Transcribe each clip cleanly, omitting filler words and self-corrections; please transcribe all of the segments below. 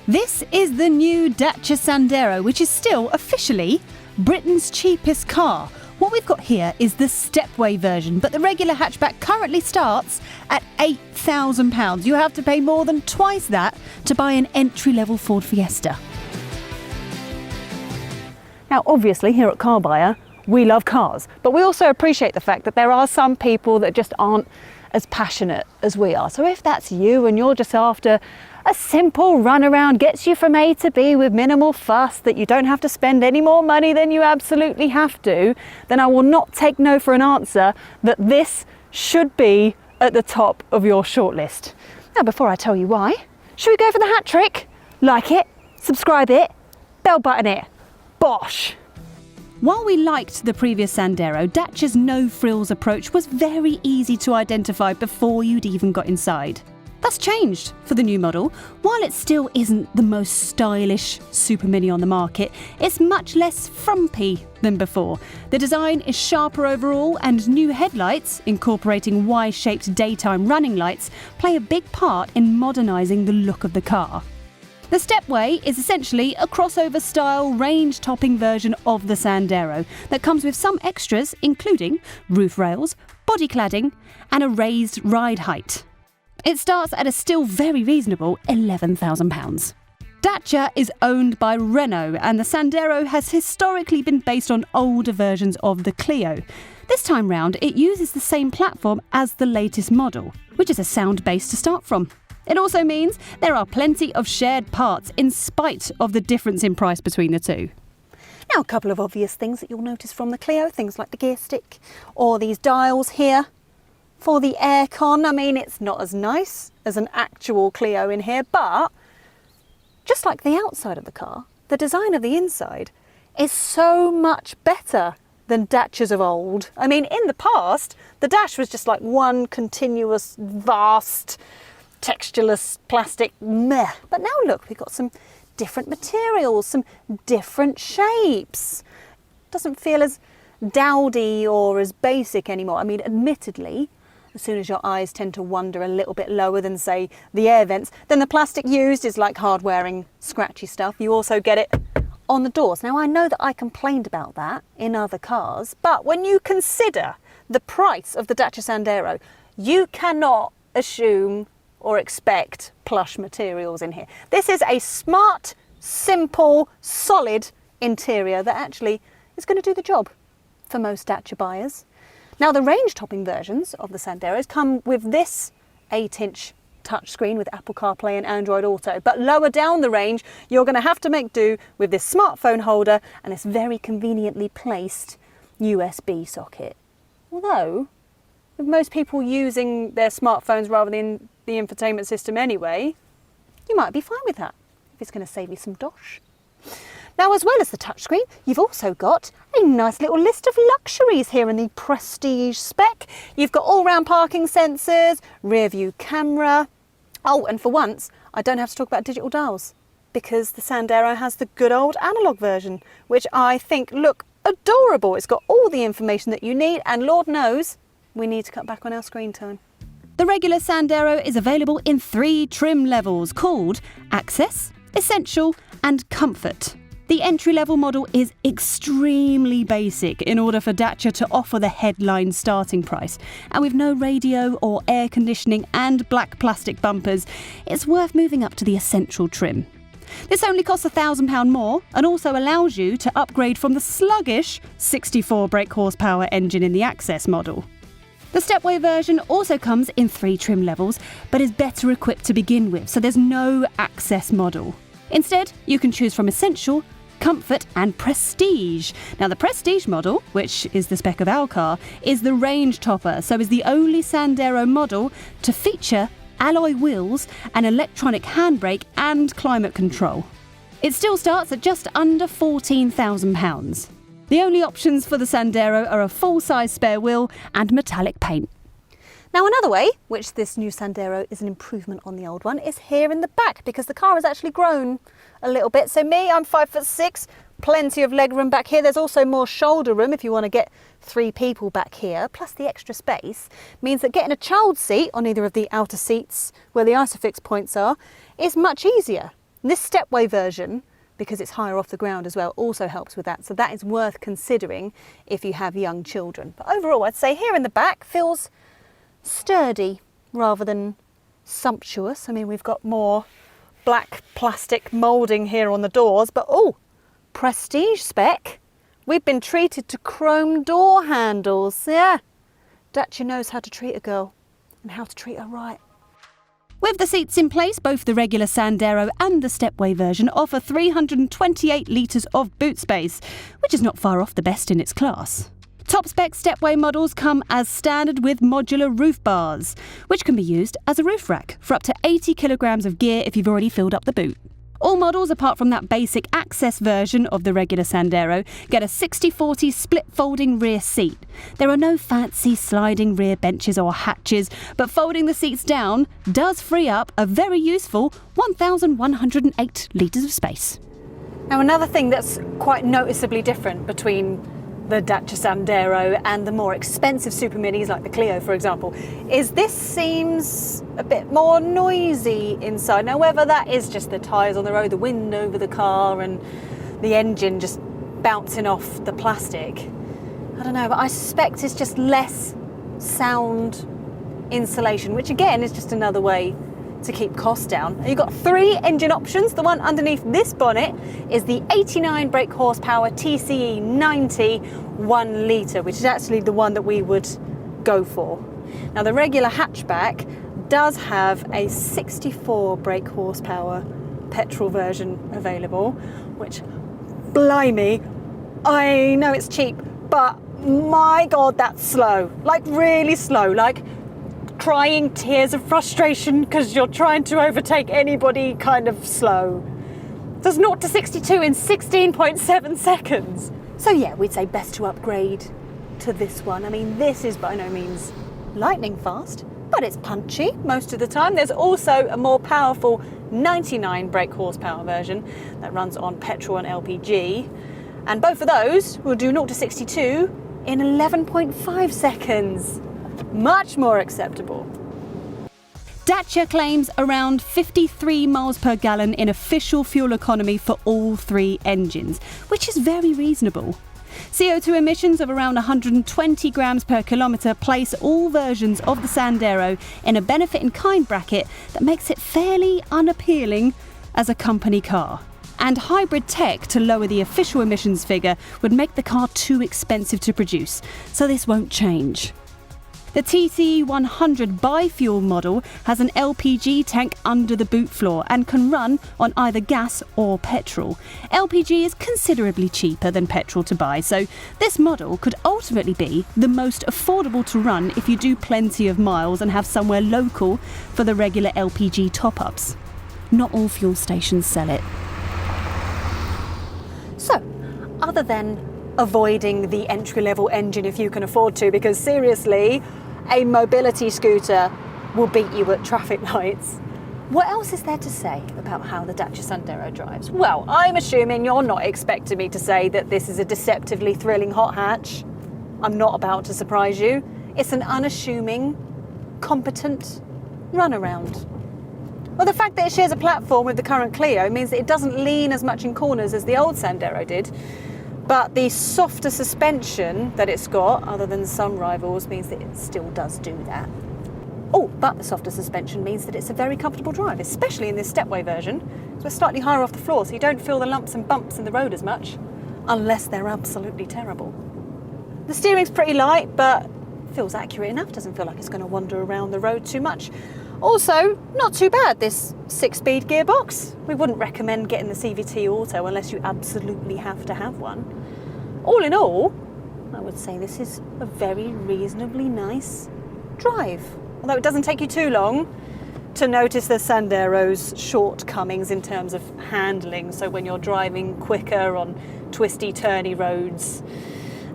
This is the new Dacia Sandero, which is still officially Britain's cheapest car. What we've got here is the Stepway version, but the regular hatchback currently starts at £8,000. You have to pay more than twice that to buy an entry-level Ford Fiesta. Now, obviously, here at Carbuyer, we love cars, but we also appreciate the fact that there are some people that just aren't as passionate as we are. So if that's you and you're just after a simple run around, gets you from A to B with minimal fuss, that you don't have to spend any more money than you absolutely have to, then I will not take no for an answer that this should be at the top of your shortlist. Now, before I tell you why, should we go for the hat trick? Like it, subscribe it, bell button it, bosh! While we liked the previous Sandero, Dacia's no-frills approach was very easy to identify before you'd even got inside. That's changed for the new model. While it still isn't the most stylish super mini on the market, it's much less frumpy than before. The design is sharper overall, and new headlights, incorporating Y-shaped daytime running lights, play a big part in modernising the look of the car. The Stepway is essentially a crossover-style, range-topping version of the Sandero that comes with some extras, including roof rails, body cladding, and a raised ride height. It starts at a still very reasonable £11,000. Dacia is owned by Renault, and the Sandero has historically been based on older versions of the Clio. This time round, it uses the same platform as the latest model, which is a sound base to start from. It also means there are plenty of shared parts in spite of the difference in price between the two. Now, a couple of obvious things that you'll notice from the Clio, things like the gear stick or these dials here. For the aircon, I mean, it's not as nice as an actual Clio in here, but just like the outside of the car, the design of the inside is so much better than Dacias of old. I mean, in the past, the dash was just like one continuous, vast, textureless plastic meh. But now look, we've got some different materials, some different shapes. Doesn't feel as dowdy or as basic anymore. I mean, admittedly, as soon as your eyes tend to wander a little bit lower than, say, the air vents, then the plastic used is like hard-wearing, scratchy stuff. You also get it on the doors. Now, I know that I complained about that in other cars, but when you consider the price of the Dacia Sandero, you cannot assume or expect plush materials in here. This is a smart, simple, solid interior that actually is going to do the job for most Dacia buyers. Now, the range-topping versions of the Sanderos come with this 8-inch touchscreen with Apple CarPlay and Android Auto, but lower down the range, you're going to have to make do with this smartphone holder and this very conveniently placed USB socket. Although, with most people using their smartphones rather than the infotainment system anyway, you might be fine with that if it's going to save you some dosh. Now, as well as the touchscreen, you've also got a nice little list of luxuries here in the Prestige spec. You've got all-round parking sensors, rear view camera. Oh, and for once, I don't have to talk about digital dials because the Sandero has the good old analog version, which I think look adorable. It's got all the information that you need, and Lord knows we need to cut back on our screen time. The regular Sandero is available in 3 trim levels called Access, Essential and Comfort. The entry-level model is extremely basic in order for Dacia to offer the headline starting price. And with no radio or air conditioning and black plastic bumpers, it's worth moving up to the Essential trim. This only costs £1,000 more and also allows you to upgrade from the sluggish 64 brake horsepower engine in the Access model. The Stepway version also comes in 3 trim levels, but is better equipped to begin with, so there's no Access model. Instead, you can choose from Essential, Comfort and Prestige. Now, the Prestige model, which is the spec of our car, is the range topper, so is the only Sandero model to feature alloy wheels, an electronic handbrake and climate control. It still starts at just under £14,000. The only options for the Sandero are a full-size spare wheel and metallic paint. Now, another way, which this new Sandero is an improvement on the old one, is here in the back, because the car has actually grown a little bit. So me, I'm 5'6", plenty of leg room back here. There's also more shoulder room if you want to get 3 people back here, plus the extra space means that getting a child seat on either of the outer seats where the Isofix points are is much easier. This stepway version, because it's higher off the ground as well, also helps with that. So that is worth considering if you have young children. But overall, I'd say here in the back feels sturdy rather than sumptuous. I mean, we've got more black plastic moulding here on the doors, but oh, prestige spec. We've been treated to chrome door handles. Yeah, Dacia knows how to treat a girl and how to treat her right. With the seats in place, both the regular Sandero and the Stepway version offer 328 litres of boot space, which is not far off the best in its class. Top spec Stepway models come as standard with modular roof bars, which can be used as a roof rack for up to 80 kilograms of gear if you've already filled up the boot. All models, apart from that basic access version of the regular Sandero, get a 60/40 split folding rear seat. There are no fancy sliding rear benches or hatches, but folding the seats down does free up a very useful 1,108 litres of space. Now, another thing that's quite noticeably different between the Dacia Sandero and the more expensive super minis like the Clio, for example, is this seems a bit more noisy inside. Now, whether that is just the tyres on the road, the wind over the car and the engine just bouncing off the plastic, I don't know, but I suspect it's just less sound insulation, which again is just another way to keep costs down. And you've got 3 engine options. The one underneath this bonnet is the 89 brake horsepower TCE 90 1 litre, which is actually the one that we would go for. Now, the regular hatchback does have a 64 brake horsepower petrol version available, which, blimey, I know it's cheap, but my God, that's slow. Like, really slow. Like, crying tears of frustration because you're trying to overtake anybody kind of slow. Does 0 to 62 in 16.7 seconds. So yeah, we'd say best to upgrade to this one. I mean, this is by no means lightning fast, but it's punchy most of the time. There's also a more powerful 99 brake horsepower version that runs on petrol and LPG. And both of those will do 0 to 62 in 11.5 seconds. Much more acceptable. Dacia claims around 53 miles per gallon in official fuel economy for all 3 engines, which is very reasonable. CO2 emissions of around 120 grams per kilometre place all versions of the Sandero in a benefit in kind bracket that makes it fairly unappealing as a company car. And hybrid tech to lower the official emissions figure would make the car too expensive to produce, so this won't change. The TCE 100 bi-fuel model has an LPG tank under the boot floor and can run on either gas or petrol. LPG is considerably cheaper than petrol to buy, so this model could ultimately be the most affordable to run if you do plenty of miles and have somewhere local for the regular LPG top-ups. Not all fuel stations sell it. So, other than avoiding the entry-level engine if you can afford to, because seriously, a mobility scooter will beat you at traffic lights. What else is there to say about how the Dacia Sandero drives? Well, I'm assuming you're not expecting me to say that this is a deceptively thrilling hot hatch. I'm not about to surprise you. It's an unassuming, competent runaround. Well, the fact that it shares a platform with the current Clio means that it doesn't lean as much in corners as the old Sandero did. But the softer suspension that it's got, other than some rivals, means that it still does do that. Oh, but the softer suspension means that it's a very comfortable drive, especially in this Stepway version. So it's slightly higher off the floor, so you don't feel the lumps and bumps in the road as much, unless they're absolutely terrible. The steering's pretty light, but feels accurate enough. Doesn't feel like it's going to wander around the road too much. Also, not too bad, this 6-speed gearbox. We wouldn't recommend getting the CVT Auto unless you absolutely have to have one. All in all, I would say this is a very reasonably nice drive. Although it doesn't take you too long to notice the Sandero's shortcomings in terms of handling. So when you're driving quicker on twisty, turny roads.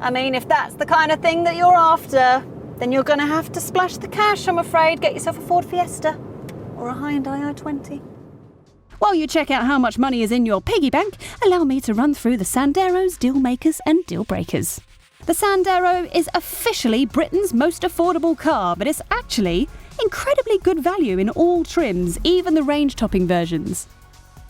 I mean, if that's the kind of thing that you're after, then you're going to have to splash the cash, I'm afraid. Get yourself a Ford Fiesta or a Hyundai i20. While you check out how much money is in your piggy bank, allow me to run through the Sandero's Dealmakers and Dealbreakers. The Sandero is officially Britain's most affordable car, but it's actually incredibly good value in all trims, even the range-topping versions.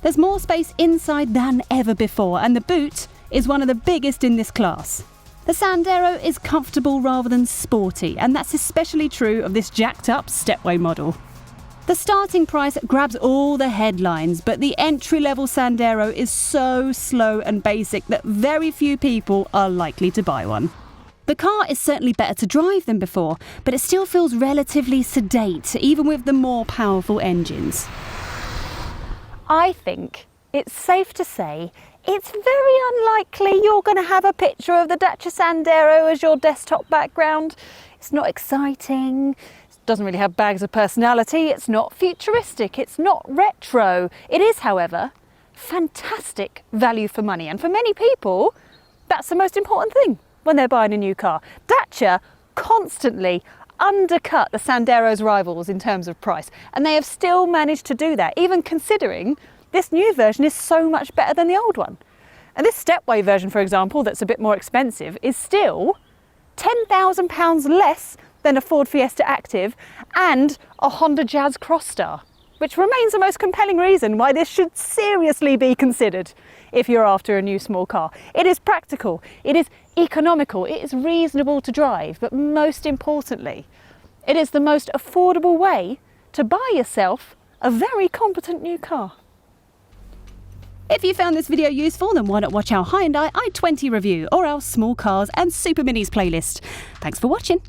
There's more space inside than ever before, and the boot is one of the biggest in this class. The Sandero is comfortable rather than sporty, and that's especially true of this jacked-up Stepway model. The starting price grabs all the headlines, but the entry-level Sandero is so slow and basic that very few people are likely to buy one. The car is certainly better to drive than before, but it still feels relatively sedate, even with the more powerful engines. I think it's safe to say it's very unlikely you're going to have a picture of the Dacia Sandero as your desktop background. It's not exciting, it doesn't really have bags of personality, it's not futuristic, it's not retro. It is, however, fantastic value for money, and for many people, that's the most important thing when they're buying a new car. Dacia constantly undercut the Sandero's rivals in terms of price, and they have still managed to do that, even considering this new version is so much better than the old one. And this Stepway version, for example, that's a bit more expensive, is still £10,000 less than a Ford Fiesta Active and a Honda Jazz Crossstar, which remains the most compelling reason why this should seriously be considered if you're after a new small car. It is practical, it is economical, it is reasonable to drive, but most importantly, it is the most affordable way to buy yourself a very competent new car. If you found this video useful, then why not watch our Hyundai i20 review or our small cars and super minis playlist. Thanks for watching.